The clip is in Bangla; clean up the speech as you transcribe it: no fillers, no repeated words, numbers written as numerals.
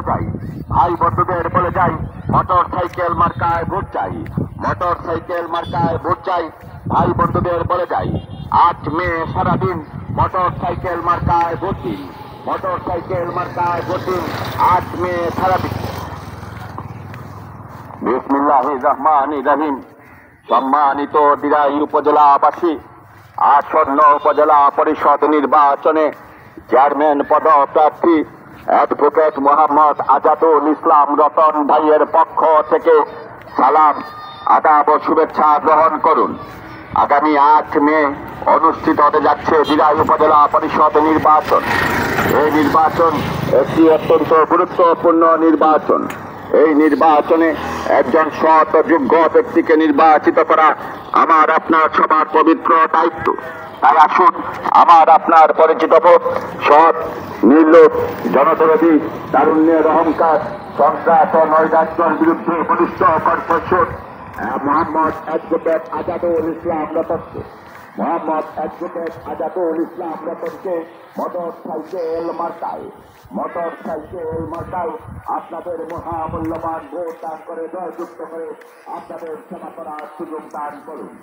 যাই ভাই বন্ধুদের বলে যাই, মোটর সাইকেল মার্কায় ভোট চাই, মোটর সাইকেল মার্কায় ভোট চাই। ভাই বন্ধুদের বলে যাই, 8 মে সারাদিন মোটর সাইকেল মার্কায় ভোট দিন, মোটর সাইকেল মার্কায় ভোট দিন, 8 মে সারাদিন। বিসমিল্লাহির রহমানির রহিম। সম্মানিত দিরাই উপজেলাবাসী, আসন্ন উপজেলা পরিষদ নির্বাচনে চেয়ারম্যান পদপ্রার্থী অ্যাডভোকেট মোহাম্মদ আজাদুল ইসলাম রতন ভাইয়ের পক্ষ থেকে সালাম, আদাব ও শুভেচ্ছা গ্রহণ করুন। আগামী 8 মে অনুষ্ঠিত হতে যাচ্ছে দিরাই উপজেলা পরিষদ নির্বাচন। এই নির্বাচন একটি অত্যন্ত গুরুত্বপূর্ণ নির্বাচন। এই নির্বাচনে একজন সৎ ও যোগ্য ব্যক্তিকে নির্বাচিত করা আমার আপনার সবার পবিত্র দায়িত্ব। তাই আসুন, আমার আপনার পরিচিত পথ সৎ, নির্লোভ, জনদরদী, তারুণ্যের অহংকার, সন্ত্রাস ও নৈরাজ্যের বিরুদ্ধে বলিষ্ঠ কণ্ঠস্বর মোহাম্মদ অ্যাডভোকেট আজাদুল ইসলাম রতনকে, মোহাম্মদ অ্যাডভোকেট আজাদুল ইসলাম রতনকে মোটর সাইকেল মার্কায়, মোটর সাইকেল মার্কায় আপনাদের মহামূল্যবান ভোট দান করে জয়যুক্ত করে আপনাদের সেবা করার সুযোগ দান করুন।